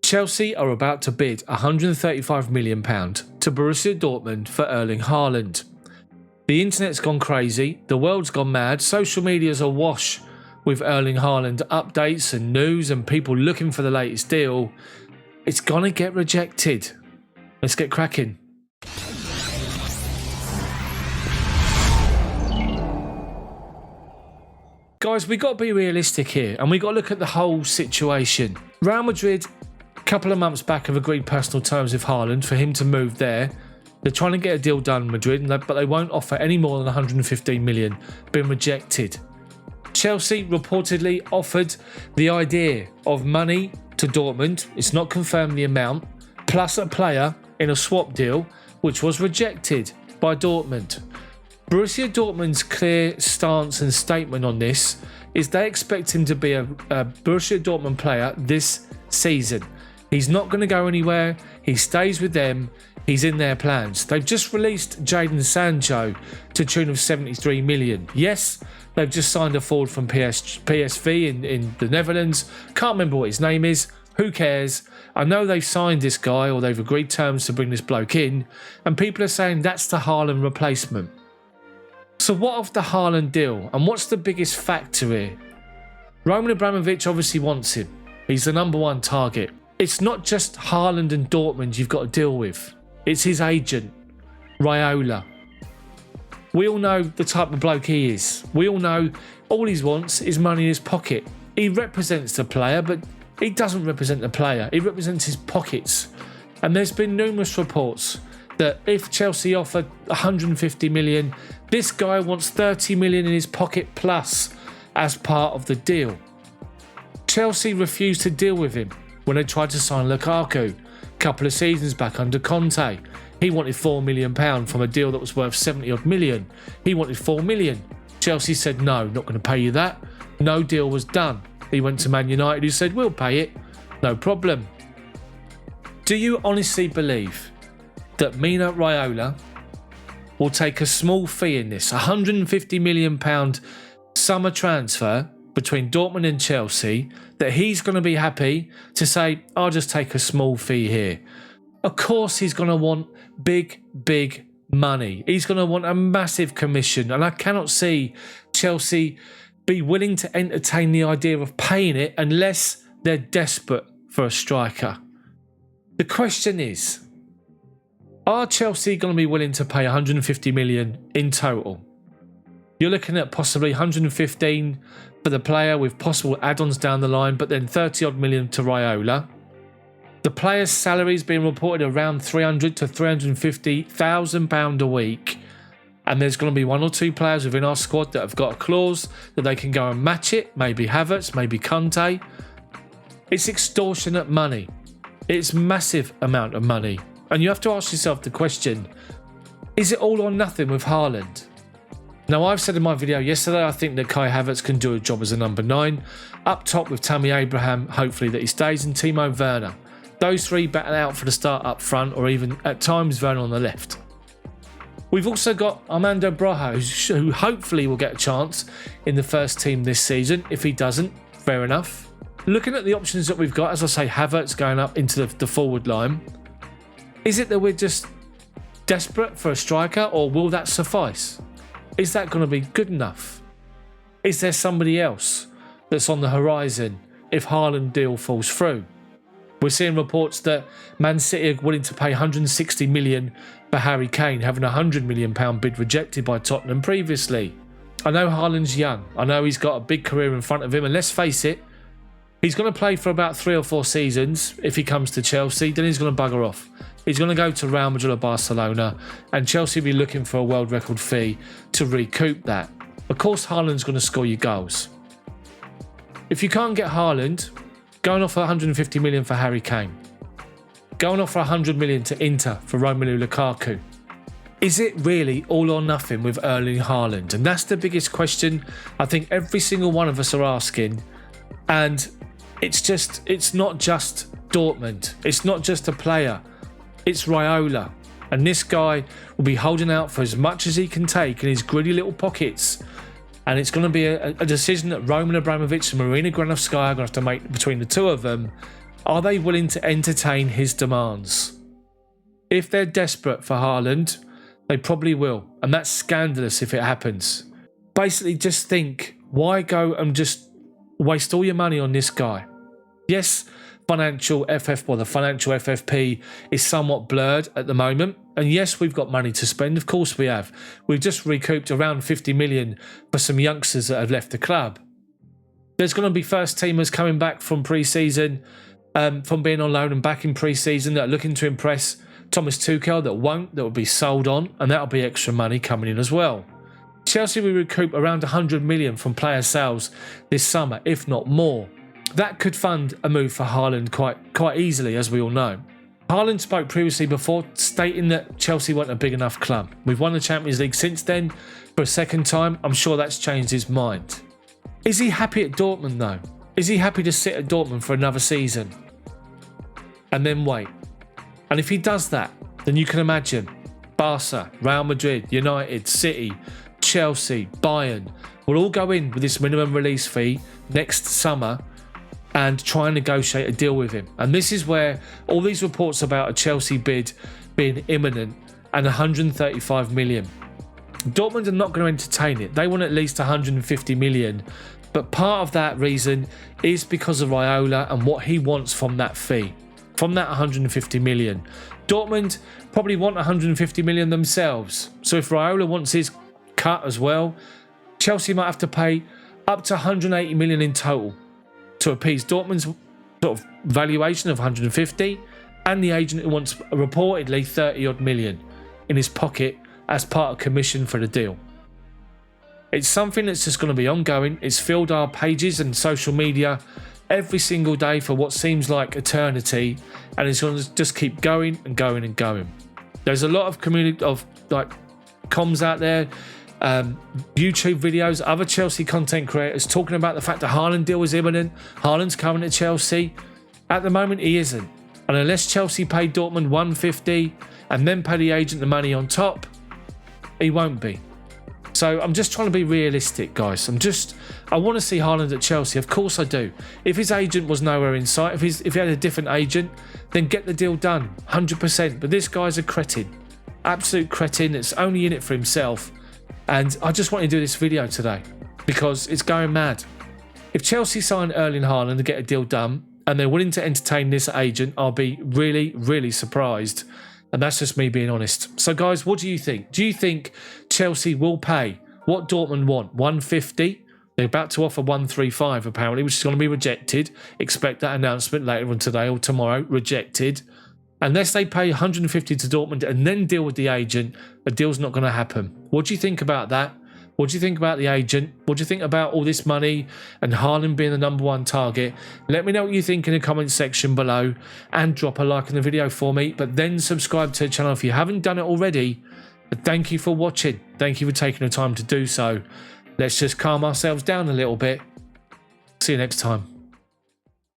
Chelsea are about to bid £135 million to Borussia Dortmund for Erling Haaland. The internet's gone crazy, the world's gone mad, social media's awash with Erling Haaland updates and news and people looking for the latest deal. It's gonna get rejected. Let's get cracking. Guys, we got to be realistic here and we got to look at the whole situation. Real Madrid, a couple of months back, have agreed personal terms with Haaland for him to move there. They're trying to get a deal done in Madrid, but they won't offer any more than 115 million. Been rejected. Chelsea reportedly offered the idea of money to Dortmund. It's not confirmed the amount, plus a player in a swap deal, which was rejected by Dortmund. Borussia Dortmund's clear stance and statement on this is they expect him to be a Borussia Dortmund player this season. He's not going to go anywhere. He stays with them. He's in their plans. They've just released Jadon Sancho to the tune of 73 million. Yes, they've just signed a forward from PSV in the Netherlands. Can't remember what his name is. Who cares? I know they've signed this guy or they've agreed terms to bring this bloke in. And people are saying that's the Haaland replacement. So what of the Haaland deal? And what's the biggest factor here? Roman Abramovich obviously wants him. He's the number one target. It's not just Haaland and Dortmund you've got to deal with. It's his agent, Raiola. We all know the type of bloke he is. We all know all he wants is money in his pocket. He represents the player, but he doesn't represent the player. He represents his pockets. And there's been numerous reports that if Chelsea offered 150 million, this guy wants 30 million in his pocket plus as part of the deal. Chelsea refused to deal with him when they tried to sign Lukaku a couple of seasons back under Conte. He wanted £4 million from a deal that was worth 70 odd million. He wanted 4 million. Chelsea said, no, not going to pay you that. No deal was done. He went to Man United, who said, we'll pay it. No problem. Do you honestly believe that Mino Raiola will take a small fee in this £150 million summer transfer between Dortmund and Chelsea, that he's going to be happy to say, I'll just take a small fee here? Of course he's going to want big money. He's going to want a massive commission, and I cannot see Chelsea be willing to entertain the idea of paying it unless they're desperate for a striker. The question is, are Chelsea going to be willing to pay 150 million in total? You're looking at possibly 115 for the player with possible add-ons down the line, but then 30 odd million to Raiola. The player's salary is being reported around 300 to 350,000 pound a week. And there's going to be one or two players within our squad that have got a clause that they can go and match it. Maybe Havertz, maybe Conte. It's extortionate money. It's massive amount of money. And you have to ask yourself the question, is it all or nothing with Haaland? Now, I've said in my video yesterday, I think that Kai Havertz can do a job as a number 9. Up top with Tammy Abraham, hopefully that he stays, and Timo Werner. Those three battle out for the start up front, or even at times Werner on the left. We've also got Armando Broja, who hopefully will get a chance in the first team this season. If he doesn't, fair enough. Looking at the options that we've got, as I say, Havertz going up into the forward line. Is it that we're just desperate for a striker, or will that suffice? Is that going to be good enough? Is there somebody else that's on the horizon if Haaland deal falls through? We're seeing reports that Man City are willing to pay 160 million for Harry Kane, having a £100 million bid rejected by Tottenham previously. I know Haaland's young. I know he's got a big career in front of him, and let's face it, he's going to play for about 3 or 4 seasons. If he comes to Chelsea, then he's going to bugger off. He's going to go to Real Madrid or Barcelona, and Chelsea will be looking for a world record fee to recoup that. Of course, Haaland's going to score you goals. If you can't get Haaland, go and offer 150 million for Harry Kane. Go and offer 100 million to Inter for Romelu Lukaku. Is it really all or nothing with Erling Haaland? And that's the biggest question I think every single one of us are asking. And it's not just Dortmund. It's not just a player. It's Raiola. And this guy will be holding out for as much as he can take in his gritty little pockets. And it's going to be a decision that Roman Abramovich and Marina Granovskaya are going to have to make between the two of them. Are they willing to entertain his demands? If they're desperate for Haaland, they probably will. And that's scandalous if it happens. Basically, just think, why go and just waste all your money on this guy? Yes, the financial FFP is somewhat blurred at the moment. And yes, we've got money to spend. Of course we have. We've just recouped around 50 million for some youngsters that have left the club. There's going to be first teamers coming back from pre-season, from being on loan and back in pre-season that are looking to impress Thomas Tuchel that will be sold on, and that'll be extra money coming in as well. Chelsea will recoup around 100 million from player sales this summer, if not more. That could fund a move for Haaland quite easily, as we all know. Haaland spoke previously before, stating that Chelsea weren't a big enough club. We've won the Champions League since then for a second time. I'm sure that's changed his mind. Is he happy at Dortmund though? Is he happy to sit at Dortmund for another season and then wait? And if he does that, then you can imagine Barca, Real Madrid, United, City, Chelsea, Bayern will all go in with this minimum release fee next summer and try and negotiate a deal with him. And this is where all these reports about a Chelsea bid being imminent and 135 million. Dortmund are not going to entertain it. They want at least 150 million. But part of that reason is because of Raiola and what he wants from that fee, from that 150 million. Dortmund probably want 150 million themselves. So if Raiola wants his cut as well, Chelsea might have to pay up to 180 million in total to appease Dortmund's sort of valuation of 150 and the agent who wants reportedly 30 odd million in his pocket as part of commission for the deal. It's something that's just going to be ongoing. It's filled our pages and social media every single day for what seems like eternity, and it's going to just keep going and going and going. There's a lot of community of comms out there, YouTube videos, other Chelsea content creators talking about the fact the Haaland deal is imminent. Haaland's coming to Chelsea. At the moment, he isn't. And unless Chelsea pay Dortmund 150 and then pay the agent the money on top, he won't be. So I'm just trying to be realistic, guys. I want to see Haaland at Chelsea. Of course I do. If his agent was nowhere in sight, if he had a different agent, then get the deal done, 100%. But this guy's a cretin. Absolute cretin that's only in it for himself. And I just want to do this video today because it's going mad. If Chelsea sign Erling Haaland to get a deal done and they're willing to entertain this agent, I'll be really, really surprised. And that's just me being honest. So guys, what do you think? Do you think Chelsea will pay what Dortmund want? 150? They're about to offer 135 apparently, which is going to be rejected. Expect that announcement later on today or tomorrow. Rejected. Unless they pay 150 to Dortmund and then deal with the agent, a deal's not going to happen. What do you think about that? What do you think about the agent? What do you think about all this money and Haaland being the #1 target? Let me know what you think in the comment section below and drop a like on the video for me. But then subscribe to the channel if you haven't done it already. But thank you for watching. Thank you for taking the time to do so. Let's just calm ourselves down a little bit. See you next time.